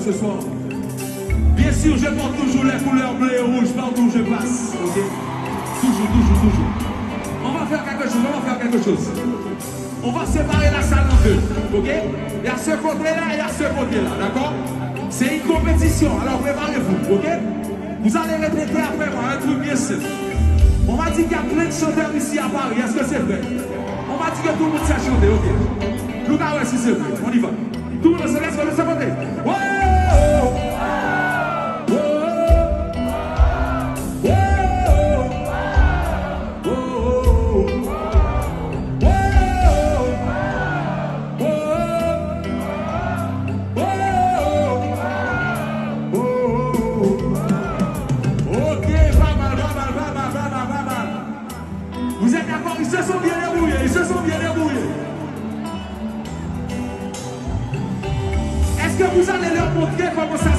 ce soir. Bien sûr, je porte toujours les couleurs bleues et rouges partout où je passe. Ok? Toujours, toujours, toujours. On va faire quelque chose, on va faire quelque chose. On va séparer la salle en deux. Ok? Il y a ce côté-là et il y a ce côté-là. D'accord? C'est une compétition. Alors préparez-vous. Ok? Vous allez répéter après moi un truc bien simple. On m'a dit qu'il y a plein de chanteurs ici à Paris. Est-ce que c'est vrai? On m'a dit que tout le monde sait chanter. Ok? Nous allons si c'est vrai. On y va. Tout le monde se laisse de ce côté. Vous êtes d'accord? Ils se sont bien débrouillés, ils se sont bien débrouillés. Est-ce que vous allez leur montrer comment ça